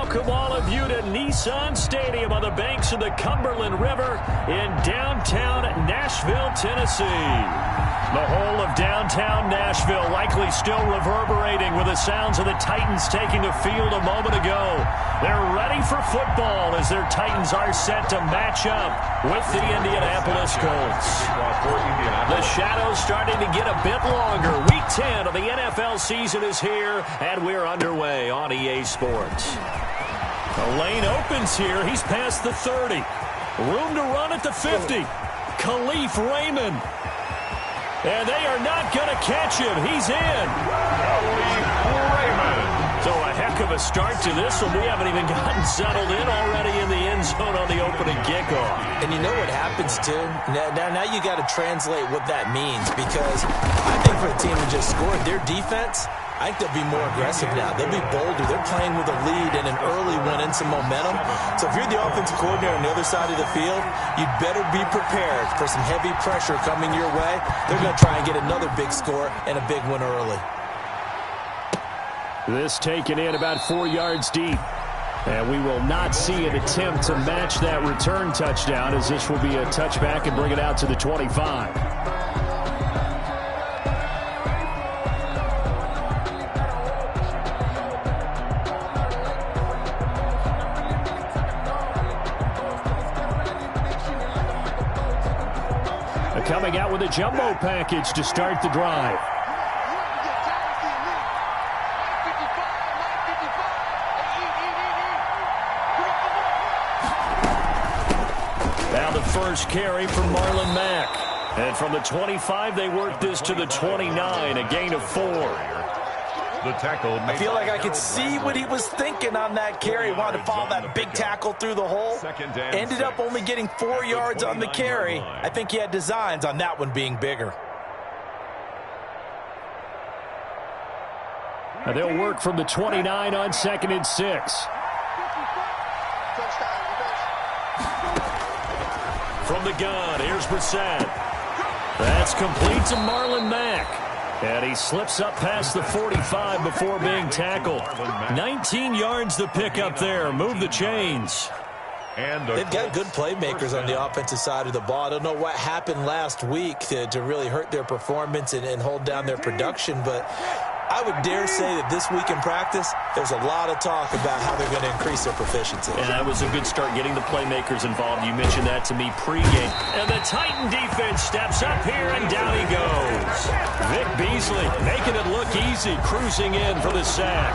welcome all of you to Nissan Stadium on the banks of the Cumberland River in downtown Nashville, Tennessee. The whole of downtown Nashville likely still reverberating with the sounds of the Titans taking the field a moment ago. They're ready for football as their Titans are set to match up with the Indianapolis Colts. The shadow's starting to get a bit longer. Week 10 of the NFL season is here, and we're underway on EA Sports. The lane opens here. He's past the 30. Room to run at the 50. Khalif Raymond. And they are not going to catch him. He's in. So a heck of a start to this one. We haven't even gotten settled in already in the end zone on the opening kickoff. And you know what happens, too? Now you got to translate what that means, because I think for the team that just scored, their defense, I think they'll be more aggressive now. They'll be bolder. They're playing with a lead and an early win and some momentum. So if you're the offensive coordinator on the other side of the field, you'd better be prepared for some heavy pressure coming your way. They're going to try and get another big score and a big win early. This taken in about 4 yards deep. And we will not see an attempt to match that return touchdown, as this will be a touchback and bring it out to the 25. Coming out with a jumbo package to start the drive. Now the first carry from Marlon Mack. And from the 25, they work this to the 29, a gain of 4. The tackle. I feel like I could see what he was thinking on that carry. He wanted to follow that big tackle through the hole. Ended up only getting 4 yards on the carry. I think he had designs on that one being bigger. Now they'll work from the 29 on 2nd and 6. From the gun, here's Brissett. That's complete to Marlon Mack. And he slips up past the 45 before being tackled. 19 yards to pick up there. Move the chains. And they've got good playmakers on the offensive side of the ball. I don't know what happened last week to really hurt their performance and hold down their production, but I would dare say that this week in practice, there's a lot of talk about how they're going to increase their proficiency. And that was a good start getting the playmakers involved. You mentioned that to me pregame. And the Titan defense steps up here, and down he goes. Vic Beasley making it look easy, cruising in for the sack.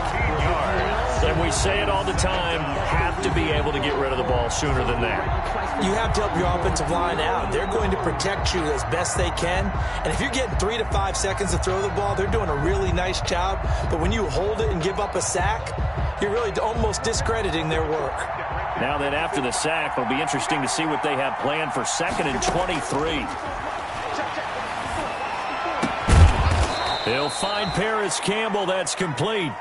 And we say it all the time, have to be able to get rid of the ball sooner than that. You have to help your offensive line out. They're going to protect you as best they can. And if you're getting 3 to 5 seconds to throw the ball, they're doing a really nice job. But when you hold it and give up a sack, you're really almost discrediting their work. Now then, after the sack, it'll be interesting to see what they have planned for 2nd and 23. He'll find Paris Campbell. That's complete.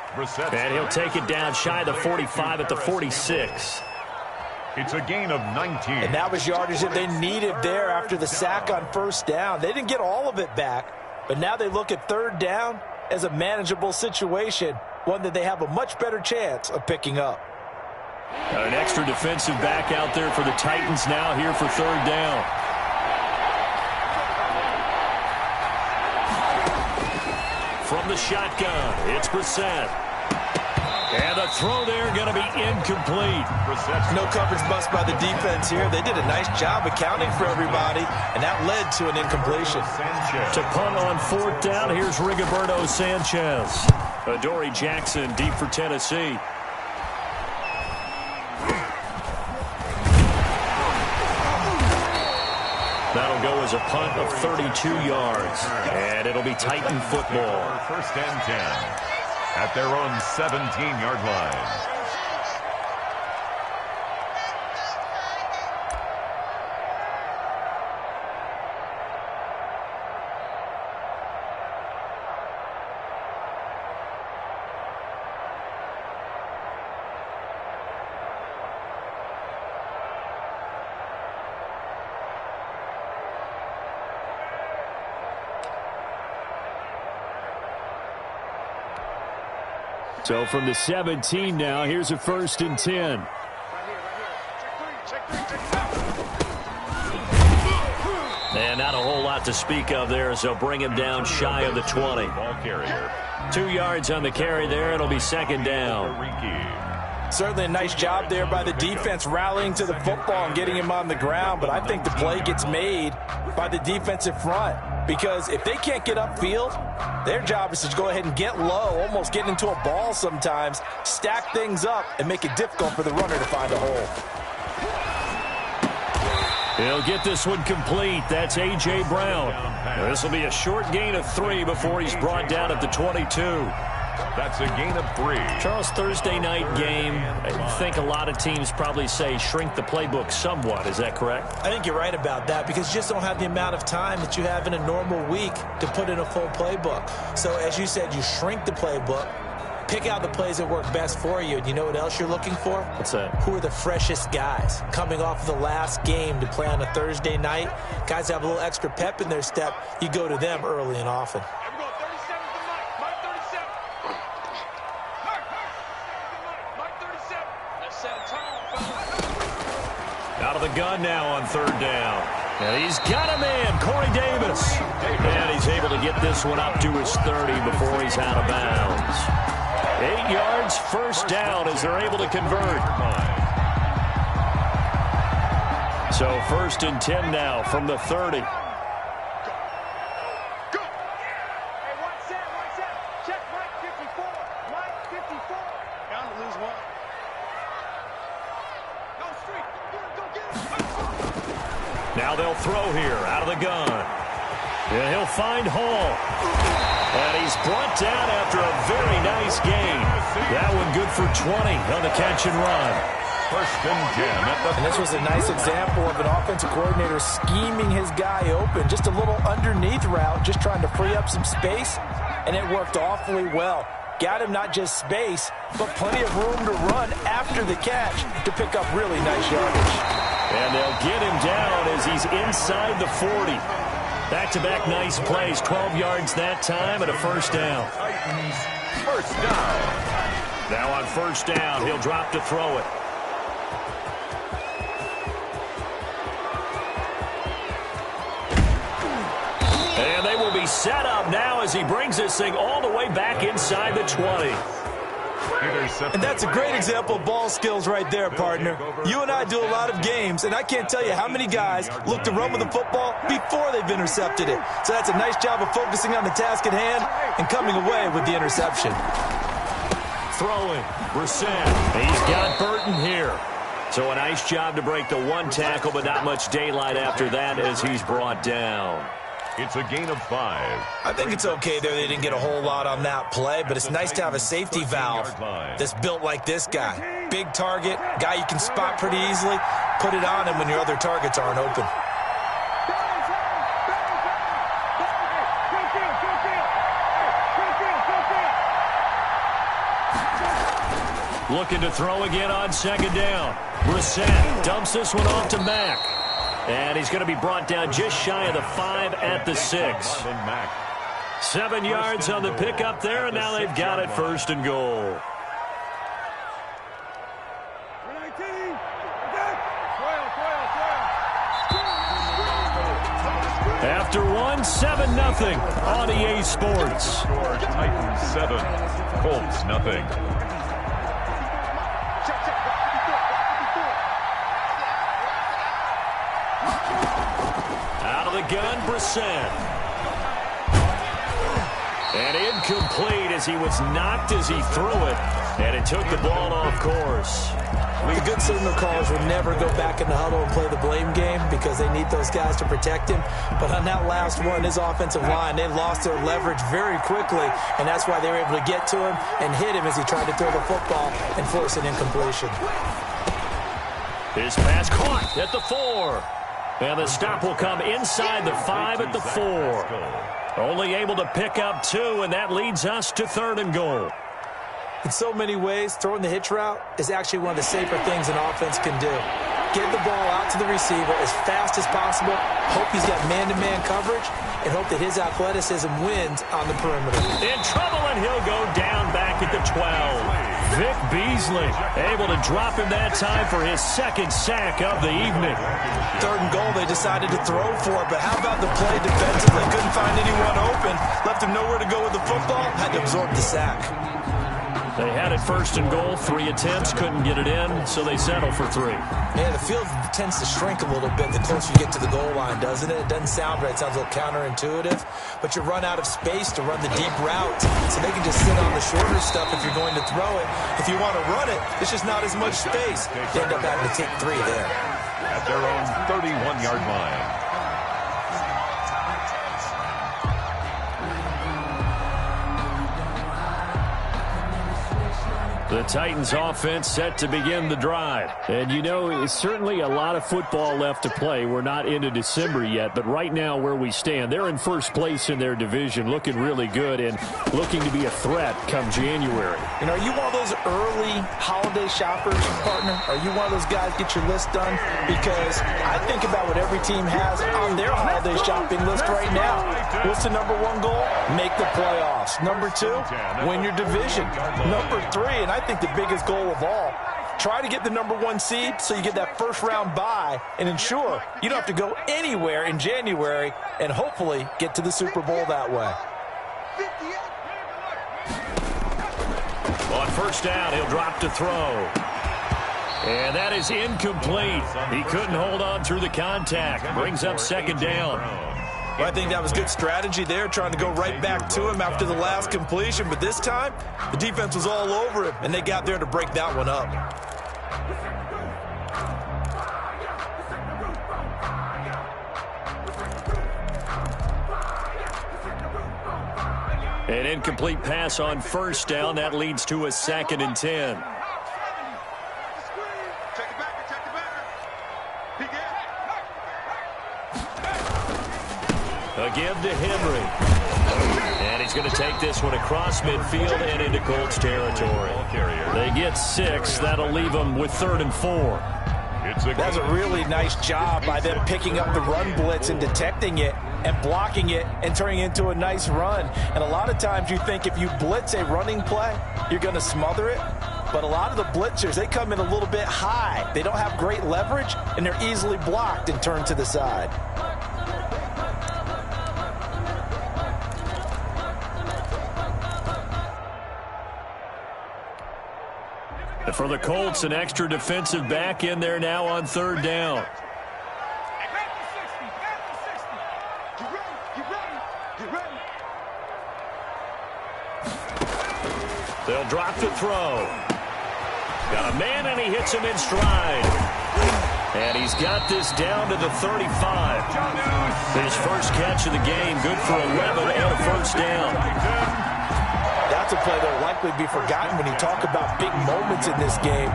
And he'll take it down shy of the 45 at the 46. It's a gain of 19. And that was yardage that they needed there after the sack on 1st down. They didn't get all of it back, but now they look at 3rd down as a manageable situation, one that they have a much better chance of picking up. An extra defensive back out there for the Titans now here for 3rd down. From the shotgun, it's Brissett. And the throw there going to be incomplete. No coverage bust by the defense here. They did a nice job accounting for everybody, and that led to an incompletion. To punt on 4th down, here's Rigoberto Sanchez. Adoree Jackson deep for Tennessee. That'll go as a punt of 32 yards. And it'll be Titan football. 1st and 10 at their own 17-yard line. So from the 17 now, here's a 1st and 10. And not a whole lot to speak of there, so bring him down shy of the 20. Ball carrier. 2 yards on the carry there. It'll be 2nd down. Certainly a nice job there by the defense rallying to the football and getting him on the ground, but I think the play gets made by the defensive front because if they can't get upfield, their job is to go ahead and get low, almost get into a ball sometimes, stack things up, and make it difficult for the runner to find a hole. He'll get this one complete. That's A.J. Brown. This will be a short gain of 3 before he's brought down at the 22. That's a gain of 3. Charles, Thursday night game, I think a lot of teams probably say shrink the playbook somewhat. Is that correct? I think you're right about that because you just don't have the amount of time that you have in a normal week to put in a full playbook. So as you said, you shrink the playbook, pick out the plays that work best for you. And you know what else you're looking for? What's that? Who are the freshest guys coming off of the last game to play on a Thursday night? Guys have a little extra pep in their step. You go to them early and often. Out of the gun now on 3rd down. And he's got a man, Corey Davis. And he's able to get this one up to his 30 before he's out of bounds. 8 yards, 1st down as they're able to convert. So 1st and 10 now from the 30. Now they'll throw here out of the gun. And he'll find Hall. And he's brought down after a very nice gain. That one good for 20 on the catch and run. 1st and 10. And this was a nice example of an offensive coordinator scheming his guy open. Just a little underneath route, just trying to free up some space. And it worked awfully well. Got him not just space, but plenty of room to run after the catch to pick up really nice yardage. And they'll get him down as he's inside the 40. Back-to-back nice plays, 12 yards that time and a 1st down. 1st down. Now on 1st down, he'll drop to throw it. And they will be set up now as he brings this thing all the way back inside the 20. And that's a great example of ball skills right there, partner. You and I do a lot of games, and I can't tell you how many guys look to run with the football before they've intercepted it. So that's a nice job of focusing on the task at hand and coming away with the interception. Throwing, Brissett. He's got Burton here. So a nice job to break the 1 tackle, but not much daylight after that as he's brought down. It's a gain of 5. I think it's okay there. They didn't get a whole lot on that play, but it's nice to have a safety valve that's built like this guy. Big target, guy you can spot pretty easily. Put it on him when your other targets aren't open. Looking to throw again on 2nd down. Brissett dumps this one off to Mack. And he's going to be brought down just shy of the 5 at the 6. 7 yards on the pickup there, and now they've got it 1st and goal. After 1, 7-0 on EA Sports. Titans 7, Colts nothing. Out of the gun, Brissett. And incomplete as he was knocked as he threw it. And it took the ball off course. The good signal callers will never go back in the huddle and play the blame game because they need those guys to protect him. But on that last one, his offensive line, they lost their leverage very quickly, and that's why they were able to get to him and hit him as he tried to throw the football and force an incompletion. His pass caught at the 4. And the stop will come inside the 5 at the 4. Only able to pick up 2, and that leads us to 3rd and goal. In so many ways, throwing the hitch route is actually one of the safer things an offense can do. Get the ball out to the receiver as fast as possible. Hope he's got man-to-man coverage, and hope that his athleticism wins on the perimeter. In trouble, and he'll go down back at the 12. Vic Beasley able to drop him that time for his second sack of the evening. 3rd and goal, they decided to throw for it, but how about the play defensively? Couldn't find anyone open. Left him nowhere to go with the football. Had to absorb the sack. They had it 1st and goal, 3 attempts, couldn't get it in, so they settle for 3. Yeah, the field tends to shrink a little bit the closer you get to the goal line, doesn't it? It doesn't sound right. It sounds a little counterintuitive, but you run out of space to run the deep route, so they can just sit on the shorter stuff if you're going to throw it. If you want to run it, it's just not as much space. You end up having to take 3 there. At their own 31-yard line. The Titans offense set to begin the drive. And you know, certainly a lot of football left to play. We're not into December yet, but right now where we stand, they're in first place in their division, looking really good and looking to be a threat come January. And are you one of those early holiday shoppers, partner? Are you one of those guys get your list done? Because I think about what every team has on their holiday shopping list right now. What's the number 1 goal? Make the playoffs. Number 2, win your division. Number 3, and I think the biggest goal of all, try to get the number 1 seed so you get that first-round bye and ensure you don't have to go anywhere in January and hopefully get to the Super Bowl that way. On 1st down, he'll drop to throw. And that is incomplete. He couldn't hold on through the contact. Brings up 2nd down. Well, I think that was good strategy there, trying to go right back to him after the last completion. But this time, the defense was all over him, and they got there to break that one up. An incomplete pass on 1st down. That leads to a 2nd and 10. A give to Henry. And he's going to take this one across midfield and into Colts territory. They get 6. That'll leave them with 3rd and 4. That's a really nice job by them picking up the run blitz and detecting it and blocking it and turning it into a nice run. And a lot of times you think if you blitz a running play, you're going to smother it. But a lot of the blitzers, they come in a little bit high. They don't have great leverage, and they're easily blocked and turned to the side. For the Colts, an extra defensive back in there now on 3rd down. They'll drop to throw. Got a man, and he hits him in stride. And he's got this down to the 35. His first catch of the game, good for 11 and a 1st down. That's a play that will likely be forgotten when you talk about big moments in this game.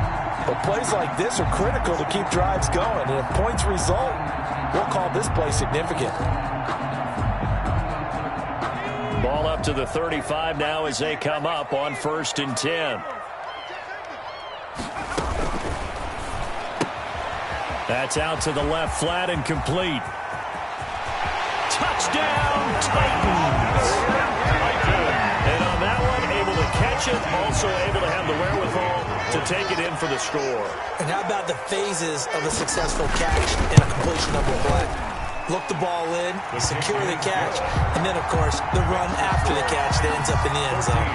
But plays like this are critical to keep drives going. And if points result, we'll call this play significant. Ball up to the 35 now as they come up on 1st and 10. That's out to the left, flat and complete. Touchdown, Titans! And on that one, able to catch it, also able to have the wherewithal to take it in for the score. And how about the phases of a successful catch and a completion of a play? Look the ball in, secure the catch, and then, of course, the run after the catch that ends up in the end zone.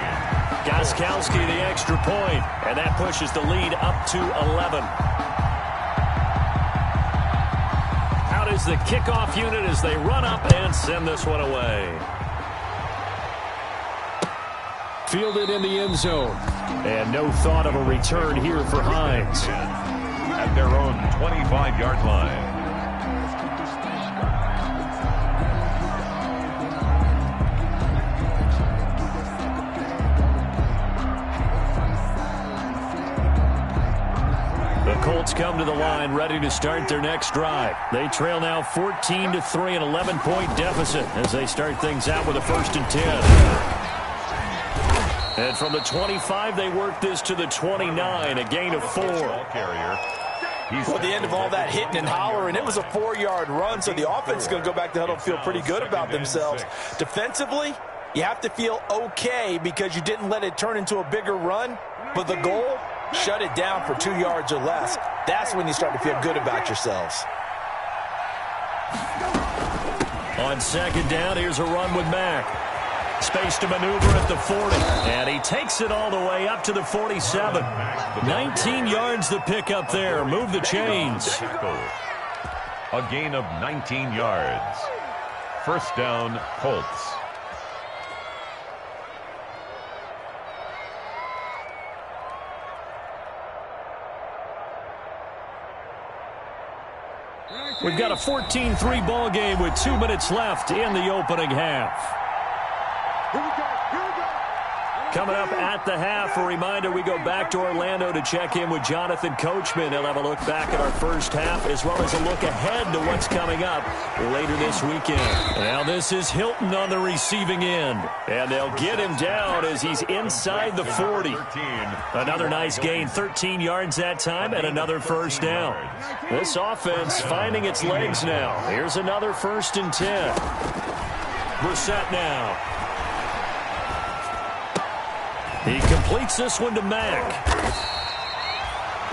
Gostkowski the extra point, and that pushes the lead up to 11. Out is the kickoff unit as they run up and send this one away. Fielded in the end zone. And no thought of a return here for Hines. At their own 25-yard line. The Colts come to the line ready to start their next drive. They trail now 14-3, an 11-point deficit as they start things out with a 1st and 10. And from the 25, they work this to the 29, a gain of 4. Well, at the end of all that hitting and hollering, it was a 4-yard run, so the offense is going to go back to huddle, feel pretty good about themselves. Defensively, you have to feel okay because you didn't let it turn into a bigger run, but the goal, shut it down for 2 yards or less. That's when you start to feel good about yourselves. On second down, here's a run with Mack. Space to maneuver at the 40. And he takes it all the way up to the 47. 19 yards to pick up there. Move the chains. A gain of 19 yards. First down, Colts. We've got a 14-3 ball game with 2 minutes left in the opening half. Coming up at the half, a reminder, we go back to Orlando to check in with Jonathan Coachman. He'll have a look back at our first half as well as a look ahead to what's coming up later this weekend. Now this is Hilton on the receiving end. And they'll get him down as he's inside the 40. Another nice gain, 13 yards that time, and another first down. This offense finding its legs now. Here's another 1st and 10. Brissett now. He completes this one to Mack.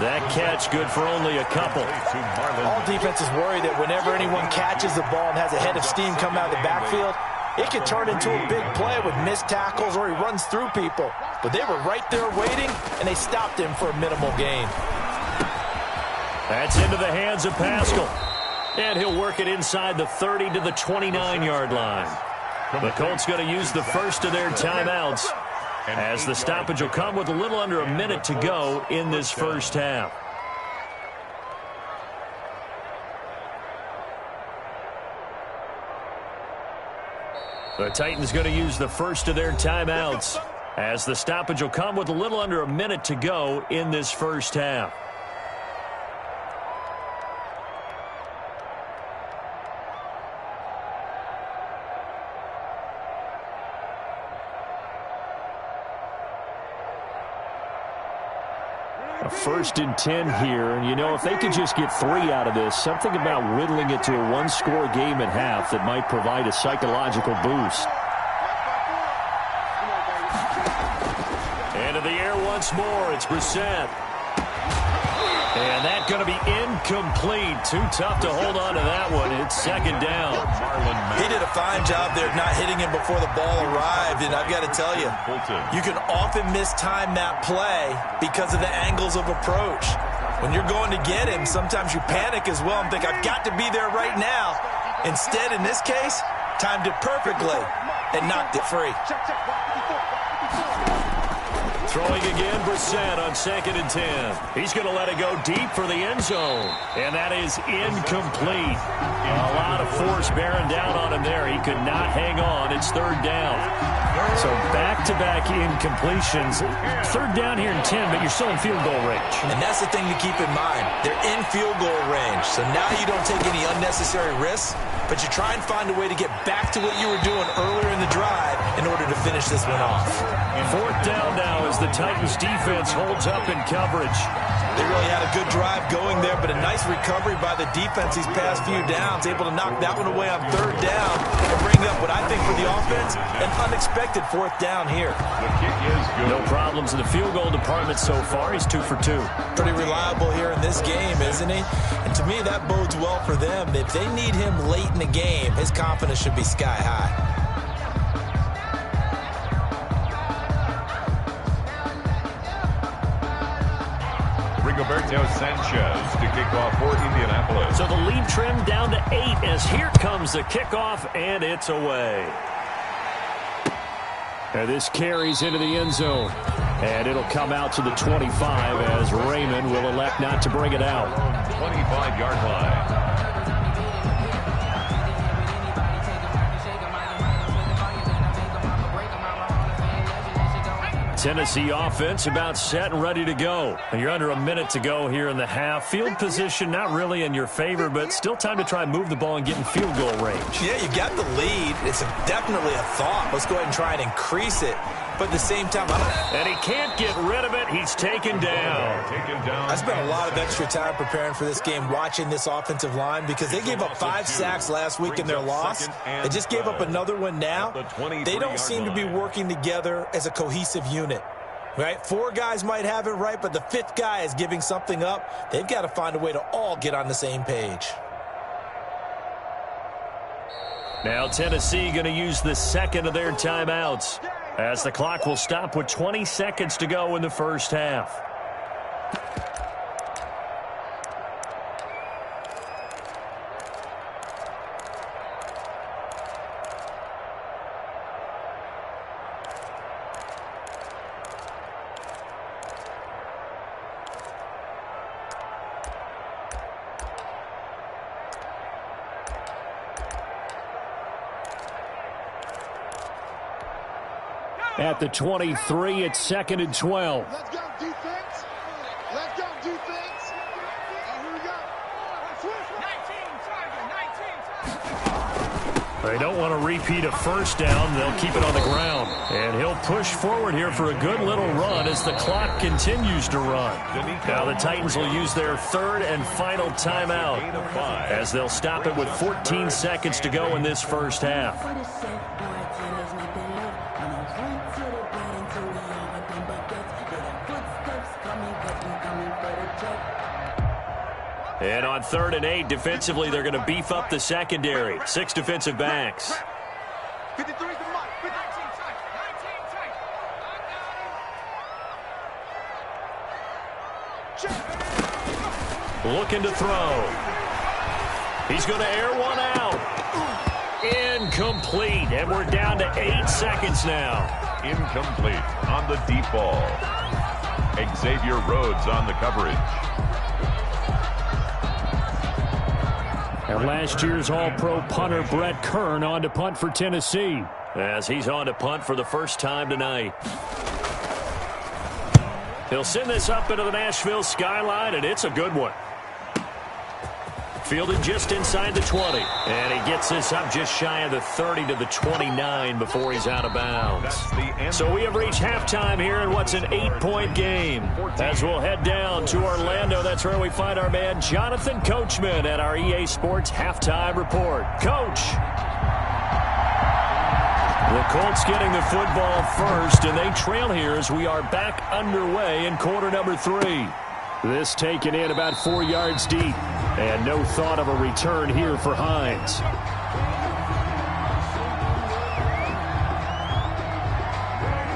That catch good for only a couple. All defenses worry that whenever anyone catches the ball and has a head of steam come out of the backfield, it can turn into a big play with missed tackles or he runs through people. But they were right there waiting, and they stopped him for a minimal gain. That's into the hands of Pascal. And he'll work it inside the 30 to the 29-yard line. The Colts going to use the first of their timeouts, as the stoppage will come with a little under a minute to go in this first half. The Titans going to use the first of their timeouts, as the stoppage will come with a little under a minute to go in this first half. A 1st and 10 here, and you know, if they could just get 3 out of this, something about whittling it to a one-score game at half that might provide a psychological boost. Into the air once more, it's Brissett. And that's going to be incomplete. Too tough to hold on to that one. It's second down. He did a fine job there not hitting him before the ball arrived, and I've got to tell you, you can often mistime that play because of the angles of approach. When you're going to get him, sometimes you panic as well and think, I've got to be there right now. Instead, in this case, timed it perfectly and knocked it free. Throwing again, Brissett on 2nd and 10. He's going to let it go deep for the end zone. And that is incomplete. A lot of force bearing down on him there. He could not hang on. It's 3rd down. So back-to-back incompletions. 3rd down here in 10, but you're still in field goal range. And that's the thing to keep in mind. They're in field goal range. So now you don't take any unnecessary risks, but you try and find a way to get back to what you were doing earlier in the drive in order to finish this one off. 4th down now as the Titans defense holds up in coverage. They really had a good drive going there, but a nice recovery by the defense these past few downs, able to knock that one away on 3rd down and bring up what I think for the offense, an unexpected 4th down here. The kick is good. No problems in the field goal department so far. He's 2 for 2. Pretty reliable here in this game, isn't he? And to me, that bodes well for them. If they need him late in the game, his confidence should be sky high. Rigoberto Sanchez to kick off for Indianapolis. So the lead trimmed down to 8 as here comes the kickoff, and it's away. And this carries into the end zone. And it'll come out to the 25 as Raymond will elect not to bring it out. 25-yard line. Tennessee offense about set and ready to go. And you're under a minute to go here in the half. Field position not really in your favor, but still time to try and move the ball and get in field goal range. Yeah, you got the lead. It's definitely a thought. Let's go ahead and try and increase it. but at the same time, I don't... And he can't get rid of it. He's taken down. I spent a lot of extra time preparing for this game watching this offensive line because they gave up 5 sacks last week in their loss. They just gave up another one now. They don't seem to be working together as a cohesive unit. Right? 4 guys might have it right, but the 5th guy is giving something up. They've got to find a way to all get on the same page. Now Tennessee going to use the second of their timeouts as the clock will stop with 20 seconds to go in the first half. At the 23, it's 2nd and 12. Let's go, defense. Let's go, defense. Here we go. 19, They don't want to repeat a first down. They'll keep it on the ground. And he'll push forward here for a good little run as the clock continues to run. Now the Titans will use their 3rd and final timeout as they'll stop it with 14 seconds to go in this first half. And on 3rd and 8, defensively, they're going to beef up the secondary. 6 defensive backs. 53's the mark. 19 Looking to throw. He's going to air one out. Incomplete. And we're down to 8 seconds now. Incomplete on the deep ball. Xavier Rhodes on the coverage. And last year's All-Pro punter Brett Kern on to punt for Tennessee as he's on to punt for the first time tonight. He'll send this up into the Nashville skyline, and it's a good one. Fielded just inside the 20. And he gets this up just shy of the 30 to the 29 before he's out of bounds. So we have reached halftime here in what's an 8-point game. As we'll head down to Orlando, that's where we find our man Jonathan Coachman at our EA Sports Halftime Report. Coach. The Colts getting the football first, and they trail here as we are back underway in quarter number 3. This taken in about 4 yards deep, and no thought of a return here for Hines.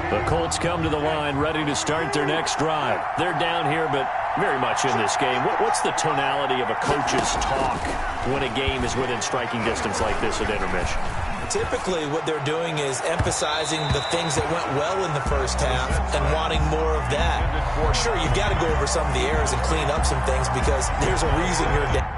The Colts come to the line ready to start their next drive. They're down here, but very much in this game. What's the tonality of a coach's talk when a game is within striking distance like this at intermission? Typically, what they're doing is emphasizing the things that went well in the first half and wanting more of that. Sure, you've got to go over some of the errors and clean up some things because there's a reason you're down.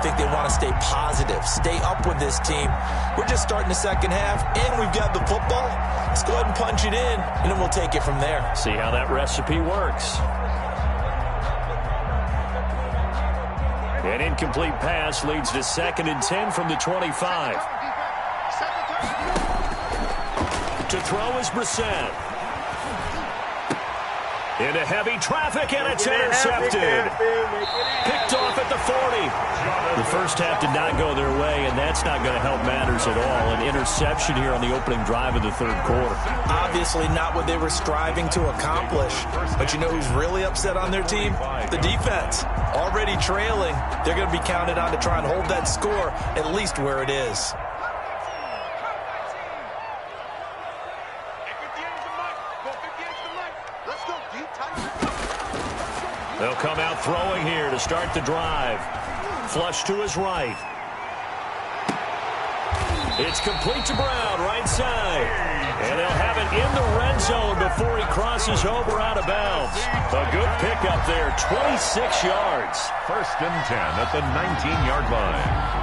think they want to stay positive, stay up with this team. We're just starting the second half, and we've got the football. Let's go ahead and punch it in, and then we'll take it from there. See how that recipe works. An incomplete pass leads to 2nd and 10 from the 25. To throw is Brissett. Into heavy traffic, and it's intercepted. Picked off at the 40. The first half did not go their way, and that's not going to help matters at all. An interception here on the opening drive of the third quarter. Obviously not what they were striving to accomplish. But you know who's really upset on their team? The defense. Already trailing. They're going to be counted on to try and hold that score at least where it is. They'll come out throwing here to start the drive. Flush to his right. It's complete to Brown, right side. And they'll have it in the red zone before he crosses over out of bounds. A good pickup there, 26 yards. 1st and 10 at the 19-yard line.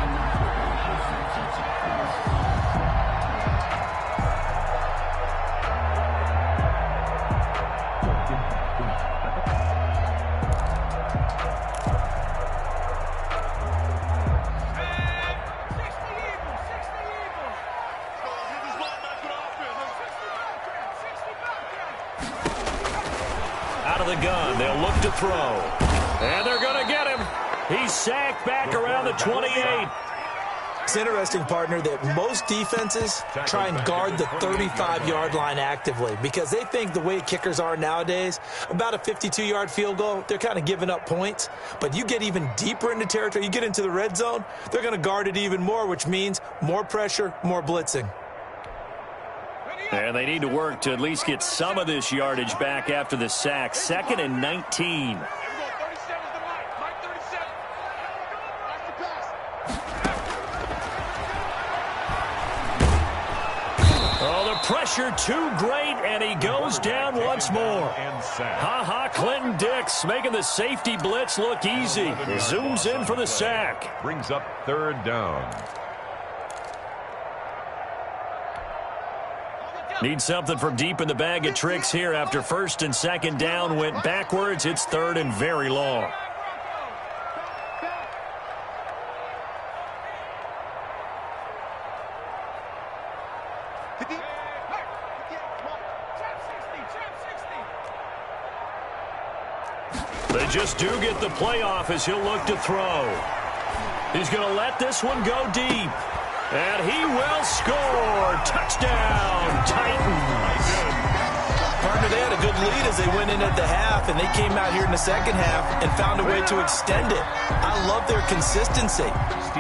Throw. And they're going to get him. He's sacked back around the 28. It's interesting, partner, that most defenses try and guard the 35-yard line actively because they think the way kickers are nowadays, about a 52-yard field goal, they're kind of giving up points. But you get even deeper into territory, you get into the red zone, they're going to guard it even more, which means more pressure, more blitzing. And they need to work to at least get some of this yardage back after the sack. 2nd and 19. Oh, the pressure too great, and he goes down once more. Clinton Dix making the safety blitz look easy. Zooms in for the sack. Brings up 3rd down. Need something from deep in the bag of tricks here after 1st and 2nd down went backwards. It's 3rd and very long. They just do get the playoff as he'll look to throw. He's going to let this one go deep. And he will score. Touchdown, Titans. Partner, they had a good lead as they went in at the half, and they came out here in the second half and found a way to extend it. I love their consistency.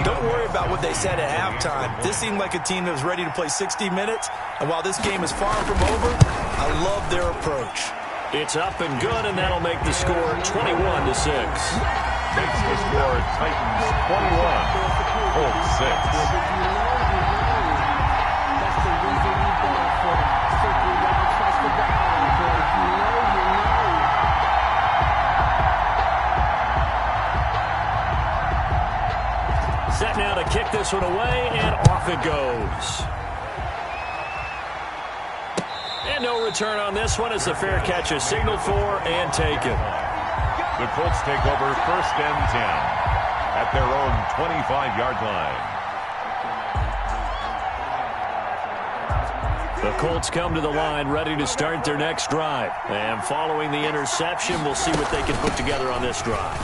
Don't worry about what they said at halftime. This seemed like a team that was ready to play 60 minutes, and while this game is far from over, I love their approach. It's up and good, and that'll make the score 21-6. Makes the score Titans 21, Colts 6. Set now to kick this one away, and off it goes. And no return on this one as the fair catch is signaled for and taken. The Colts take over 1st and 10 at their own 25-yard line. The Colts come to the line ready to start their next drive. And following the interception, we'll see what they can put together on this drive.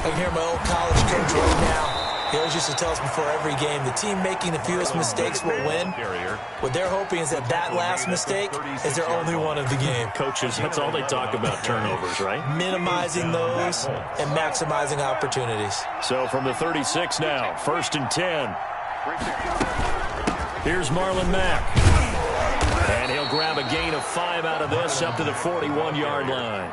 I can hear my old college coach right now. He always used to tell us before every game, the team making the fewest mistakes will win. What they're hoping is that that last mistake is their only one of the game. Coaches, that's all they talk about, turnovers, right? Minimizing those and maximizing opportunities. So from the 36 now, 1st and 10. Here's Marlon Mack. And he'll grab a gain of 5 out of this up to the 41-yard line.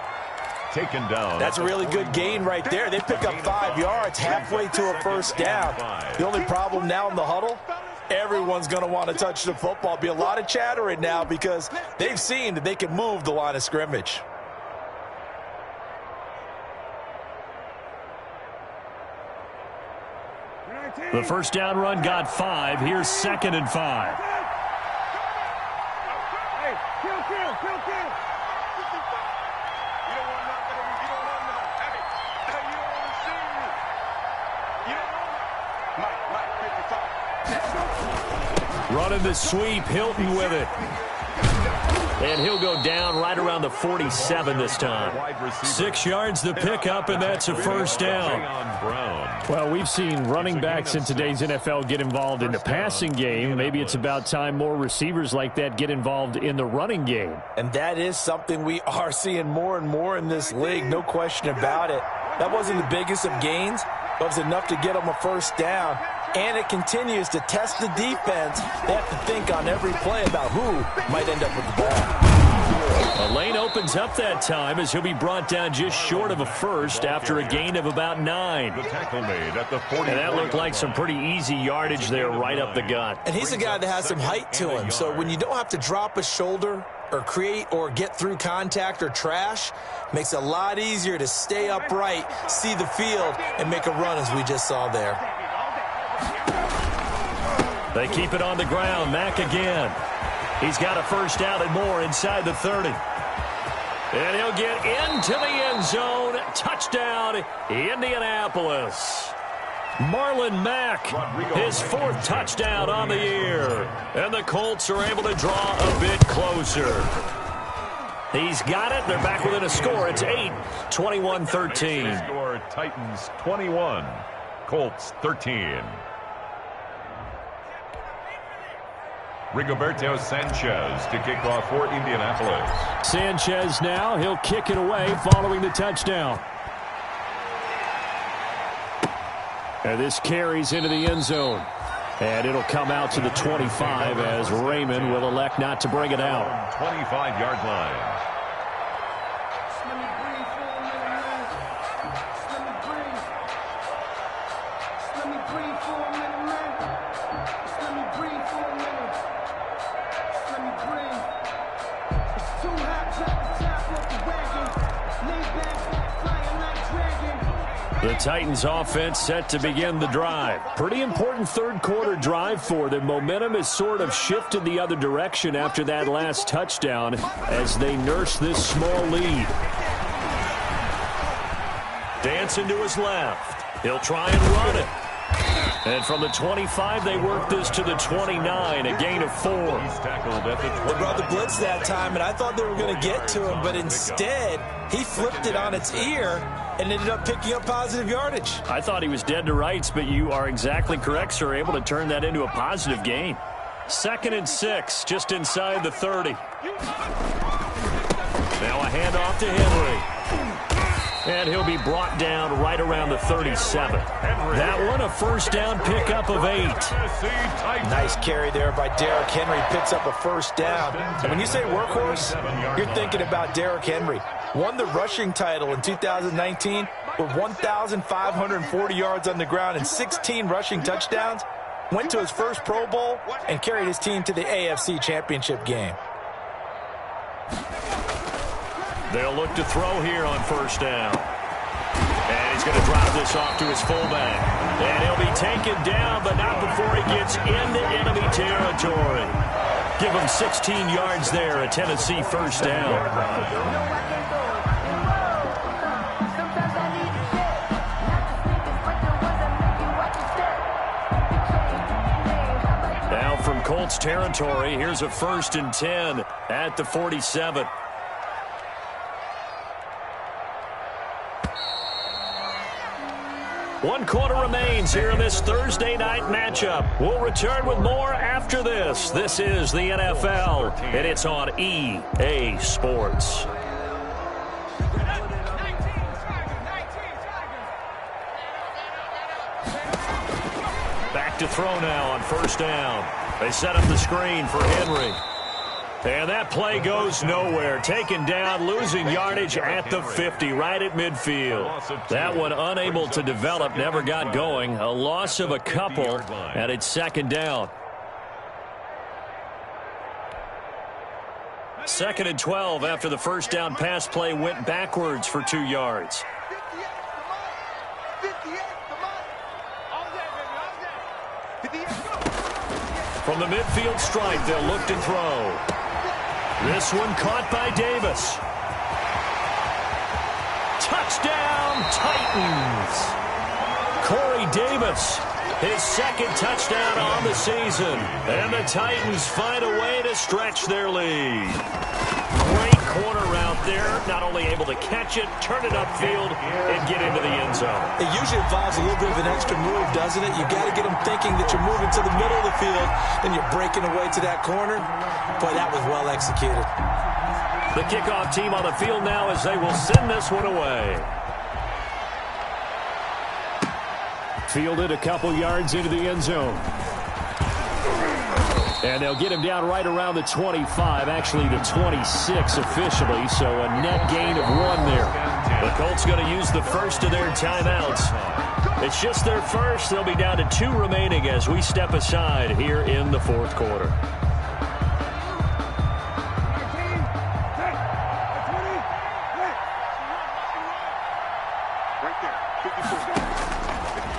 Taken down. That's a really good gain right there. They pick up 5 yards halfway to a 1st down. The only problem now in the huddle, everyone's going to want to touch the football. Be a lot of chatter right now because they've seen that they can move the line of scrimmage. The first down run got 5. Here's 2nd and 5. Hey, kill. You don't want nothing, baby. You don't want nothing. Hey, you don't want to see me. You don't want Mike, 55. Running the sweep, Hilton with it. And he'll go down right around the 47 this time. 6 yards the pickup, and that's a first down. Well, we've seen running backs in today's NFL get involved in the passing game. Maybe it's about time more receivers like that get involved in the running game. And that is something we are seeing more and more in this league, no question about it. That wasn't the biggest of gains, but it was enough to get them a first down. And it continues to test the defense. They have to think on every play about who might end up with the ball. A lane opens up that time as he'll be brought down just short of a first after a gain of about 9. The tackle made at the 40. And that looked like some pretty easy yardage there right up the gut. And he's a guy that has some height to him. So when you don't have to drop a shoulder or create or get through contact or trash, makes it a lot easier to stay upright, see the field, and make a run as we just saw there. They keep it on the ground. Mack again. He's got a first down and more inside the 30. And he'll get into the end zone. Touchdown, Indianapolis. Marlon Mack, his 4th touchdown on the year. And the Colts are able to draw a bit closer. He's got it. They're back within a score. It's 8, 21-13. Score Titans 21, Colts 13. Rigoberto Sanchez to kick off for Indianapolis. Sanchez now. He'll kick it away following the touchdown. And this carries into the end zone. And it'll come out to the 25 as Raymond will elect not to bring it out. 25-yard line. The Titans offense set to begin the drive. Pretty important third-quarter drive for them. Momentum has sort of shifted the other direction after that last touchdown as they nurse this small lead. Dancing to his left. He'll try and run it. And from the 25, they work this to the 29, a gain of 4. He's tackled at the 20. They brought the blitz that time, and I thought they were going to get to him, but instead, he flipped it on its ear and ended up picking up positive yardage. I thought he was dead to rights, but you are exactly correct, sir. Able to turn that into a positive gain. 2nd and 6, just inside the 30. Now a handoff to Henry. And he'll be brought down right around the 37. That one, a first down pickup of 8. Nice carry there by Derrick Henry. Picks up a first down. And when you say workhorse, you're thinking about Derrick Henry. Won the rushing title in 2019 with 1,540 yards on the ground and 16 rushing touchdowns. Went to his first Pro Bowl and carried his team to the AFC Championship game. They'll look to throw here on first down. And he's going to drop this off to his fullback. And he'll be taken down, but not before he gets into enemy territory. Give him 16 yards there, a Tennessee first down. Now from Colts territory, here's a 1st and 10 at the 47. One quarter remains here in this Thursday night matchup. We'll return with more after this. This is the NFL, and it's on EA Sports. Back to throw now on first down. They set up the screen for Henry. And that play goes nowhere. Taken down, losing yardage at the 50, right at midfield. That one unable to develop, never got going. A loss of a couple, and it's 2nd down. 2nd and 12 after the first down pass play went backwards for 2 yards. From the midfield stripe, they'll look to throw. This one caught by Davis. Touchdown, Titans. Corey Davis, his second touchdown on the season. And the Titans find a way to stretch their lead. Great corner route there. Not only able to catch it, turn it upfield, and get into the end zone. It usually involves a little bit of an extra move, doesn't it? You got to get them thinking that you're moving to the middle of the field, then you're breaking away to that corner. Boy, that was well executed. The kickoff team on the field now as they will send this one away. Fielded a couple yards into the end zone. And they'll get him down right around the 25, actually the 26 officially, so a net gain of 1 there. The Colts going to use the first of their timeouts. It's just their first. They'll be down to 2 remaining as we step aside here in the fourth quarter.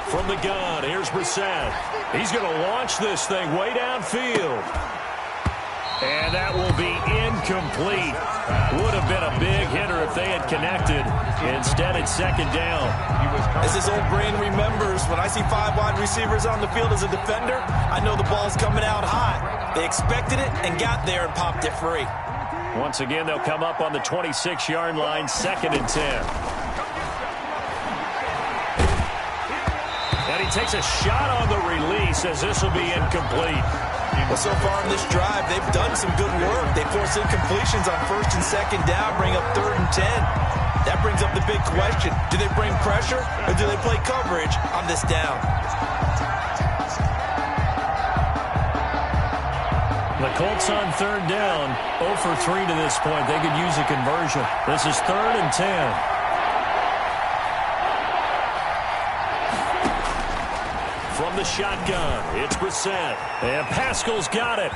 From the gun, here's Brissett. He's going to launch this thing way downfield. And that will be incomplete. Would have been a big hitter if they had connected. Instead, it's second down. As his old brain remembers, when I see 5 wide receivers on the field as a defender, I know the ball's coming out hot. They expected it and got there and popped it free. Once again, they'll come up on the 26-yard line, 2nd and 10. And he takes a shot on the release as this will be incomplete. Well, so far in this drive, they've done some good work. They force incompletions on 1st and 2nd down, bring up 3rd and 10. That brings up the big question. Do they bring pressure or do they play coverage on this down? The Colts on 3rd down, 0 for 3 to this point. They could use a conversion. This is 3rd and 10. From the shotgun, it's Brissett. And Pascal's got it.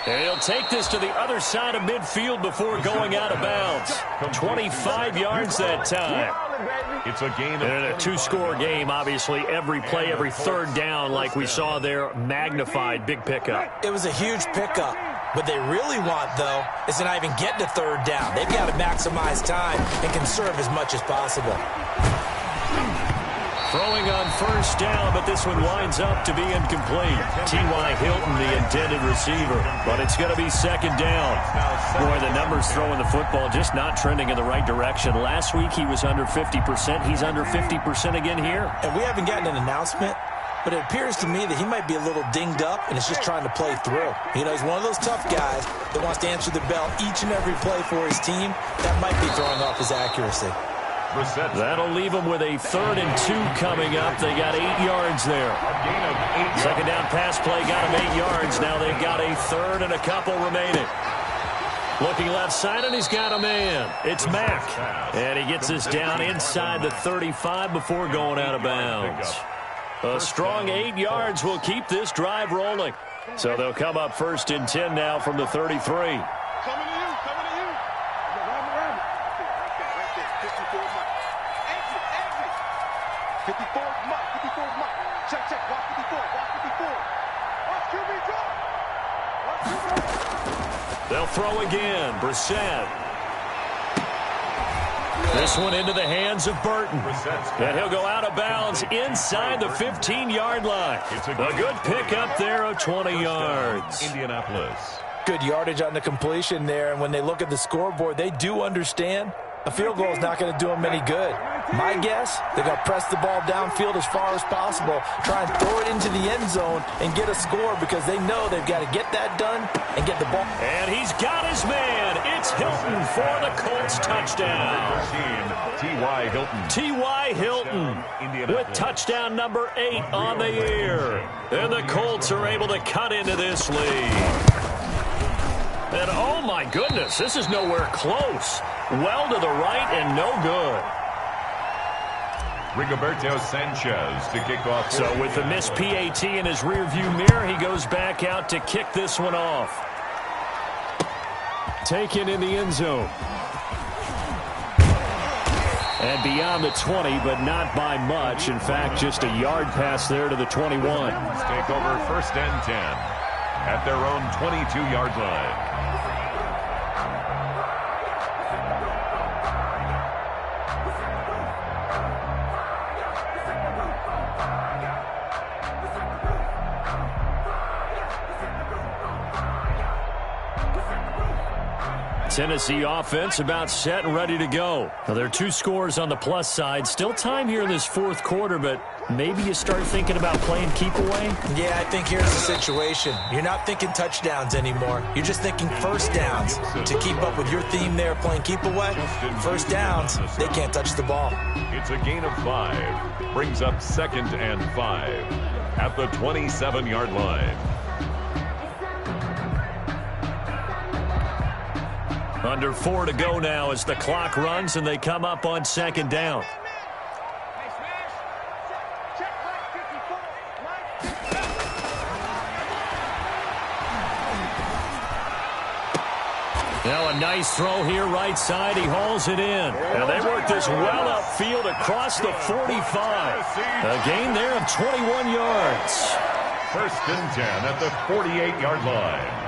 And he'll take this to the other side of midfield before going out of bounds. 25 yards that time. It's a gain of... And in a 2-score game, obviously, every play, every 3rd down, like we saw there, magnified, big pickup. It was a huge pickup. What they really want, though, is to not even get to 3rd down. They've got to maximize time and conserve as much as possible. Throwing on 1st down, but this one winds up to be incomplete. T.Y. Hilton, the intended receiver. But it's going to be 2nd down. Boy, the numbers throwing the football just not trending in the right direction. Last week he was under 50%. He's under 50% again here. And we haven't gotten an announcement, but it appears to me that he might be a little dinged up and is just trying to play through. You know, he's one of those tough guys that wants to answer the bell each and every play for his team. That might be throwing off his accuracy. That'll leave them with a 3rd and 2 coming up. They got 8 yards there. Second down pass play got them 8 yards. Now they've got a 3rd and a couple remaining. Looking left side, and he's got a man. It's Mack. And he gets us down inside the 35 before going out of bounds. A strong 8 yards will keep this drive rolling. So they'll come up 1st and 10 now from the 33. They'll throw again. Brissett. This one into the hands of Burton. And he'll go out of bounds inside the 15-yard line. A good pickup there of 20 yards. Indianapolis. Good yardage on the completion there. And when they look at the scoreboard, they do understand a field goal is not going to do them any good. My guess, they're going to press the ball downfield as far as possible, try and throw it into the end zone and get a score because they know they've got to get that done and get the ball. And he's got his man. It's Hilton for the Colts touchdown. T.Y. Hilton. T.Y. Hilton with touchdown number 8 on the year. And the Colts are able to cut into this lead. And oh my goodness, this is nowhere close. Well to the right and no good. Rigoberto Sanchez to kick off. So with the missed PAT in his rearview mirror, he goes back out to kick this one off. Taken in the end zone. And beyond the 20, but not by much. In fact, just a yard pass there to the 21. Take over 1st and 10 at their own 22-yard line. Tennessee offense about set and ready to go. Now, there are 2 scores on the plus side. Still time here in this 4th quarter, but maybe you start thinking about playing keep away? Yeah, I think here's the situation. You're not thinking touchdowns anymore. You're just thinking first downs. To keep up with your theme there, playing keep away, first downs, they can't touch the ball. It's a gain of 5. Brings up 2nd and 5 at the 27-yard line. Under 4 to go now as the clock runs and they come up on 2nd down. Now a nice throw here right side. He hauls it in. And they work this well upfield across the 45. A gain there of 21 yards. 1st and 10 at the 48-yard line.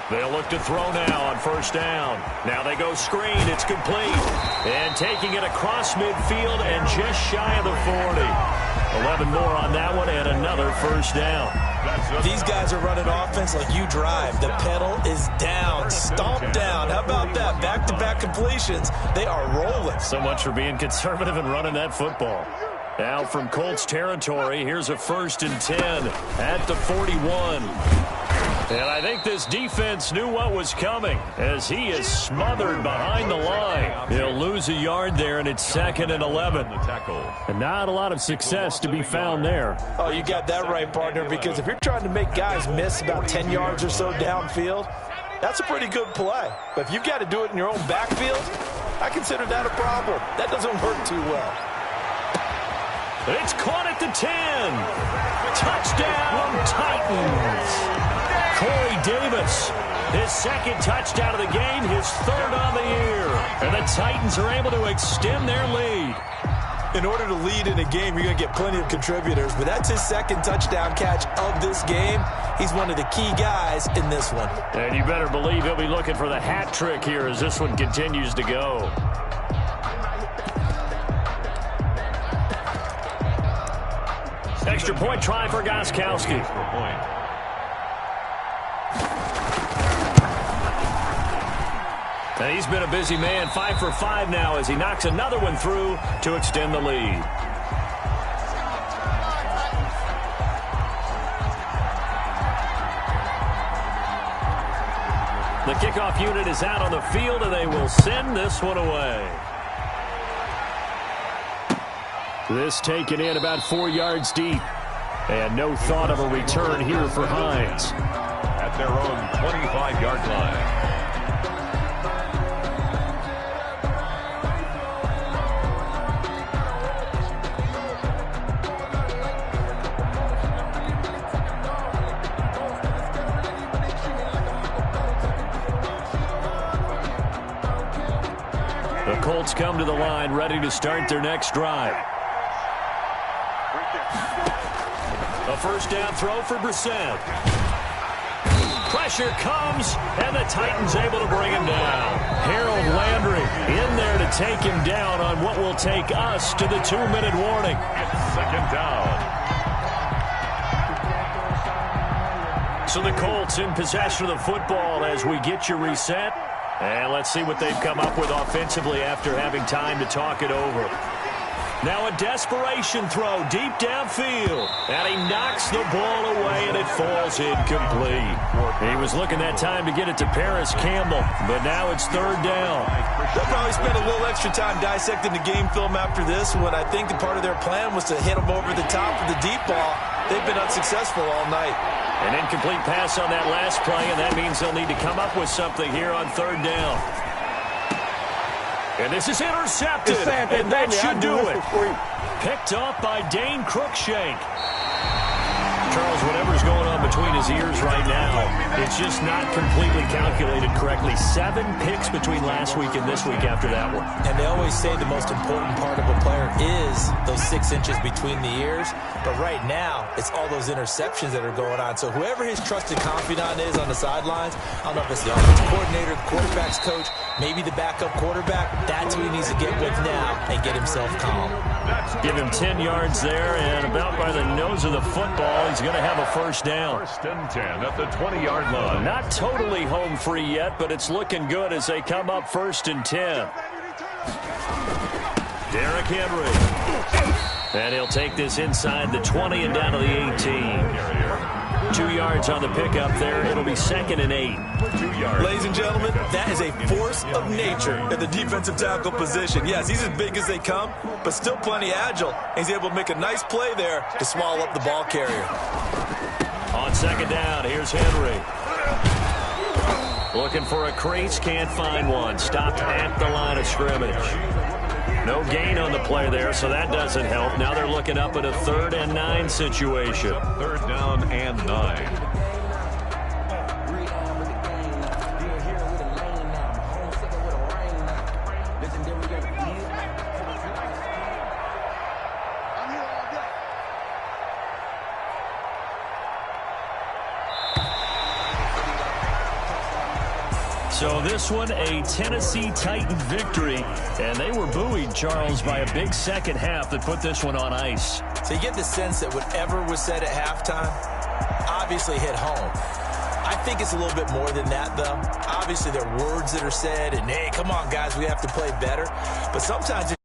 They'll look to throw now on 1st down. Now they go screen. It's complete. And taking it across midfield and just shy of the 40. 11 more on that one and another 1st down. These guys are running offense like you drive. The pedal is down, stomp down. How about that? Back-to-back completions. They are rolling. So much for being conservative and running that football. Now from Colts territory, here's a 1st and 10 at the 41. And I think this defense knew what was coming as he is smothered behind the line. He'll lose a yard there, and it's 2nd and 11. And not a lot of success to be found there. Oh, you got that right, partner, because if you're trying to make guys miss about 10 yards or so downfield, that's a pretty good play. But if you've got to do it in your own backfield, I consider that a problem. That doesn't work too well. It's caught at the 10. Touchdown, Titans. Corey Davis, his 2nd touchdown of the game, his 3rd on the year. And the Titans are able to extend their lead. In order to lead in a game, you're going to get plenty of contributors, but that's his 2nd touchdown catch of this game. He's one of the key guys in this one. And you better believe he'll be looking for the hat trick here as this one continues to go. Extra point try for Gostkowski. And he's been a busy man, 5 for 5 now as he knocks another one through to extend the lead. The kickoff unit is out on the field, and they will send this one away. This taken in about 4 yards deep. And no thought of a return here for Hines. At their own 25-yard line. The Colts come to the line ready to start their next drive. A 1st down throw for Brissett. Pressure comes, and the Titans able to bring him down. Harold Landry in there to take him down on what will take us to the 2-minute warning. It's 2nd down. So the Colts in possession of the football as we get you reset. And let's see what they've come up with offensively after having time to talk it over. Now a desperation throw deep downfield. And he knocks the ball away, and it falls incomplete. He was looking that time to get it to Paris Campbell, but now it's 3rd down. They'll probably spend a little extra time dissecting the game film after this one. I think the part of their plan was to hit them over the top with the deep ball. They've been unsuccessful all night. An incomplete pass on that last play, and that means they'll need to come up with something here on 3rd down. And this is intercepted, and that should do it. Picked off by Dane Cruikshank. Charles, whatever's going on on between his ears right now. It's just not completely calculated correctly. 7 picks between last week and this week after that one. And they always say the most important part of a player is those 6 inches between the ears. But right now, it's all those interceptions that are going on. So whoever his trusted confidant is on the sidelines, I don't know if it's the offensive coordinator, the quarterback's coach, maybe the backup quarterback, that's who he needs to get with now and get himself calm. Give him 10 yards there, and about by the nose of the football, he's going to have a first down. First and 10 at the 20-yard line. Not totally home free yet, but it's looking good as they come up first and 10. Derrick Henry. And he'll take this inside the 20 and down to the 18. 2 yards on the pickup there. It'll be 2nd and 8. 2 yards. Ladies and gentlemen, that is a force of nature at the defensive tackle position. Yes, he's as big as they come, but still plenty agile. He's able to make a nice play there to swallow up the ball carrier. On 2nd down, here's Henry. Looking for a crease, can't find one. Stopped at the line of scrimmage. No gain on the play there, so that doesn't help. Now they're looking up at a 3rd and 9 situation. 3rd down and 9. So this one, a Tennessee Titan victory, and they were buoyed, Charles, by a big second half that put this one on ice. So you get the sense that whatever was said at halftime obviously hit home. I think it's a little bit more than that, though. Obviously, there are words that are said, and, hey, come on, guys, we have to play better. But sometimes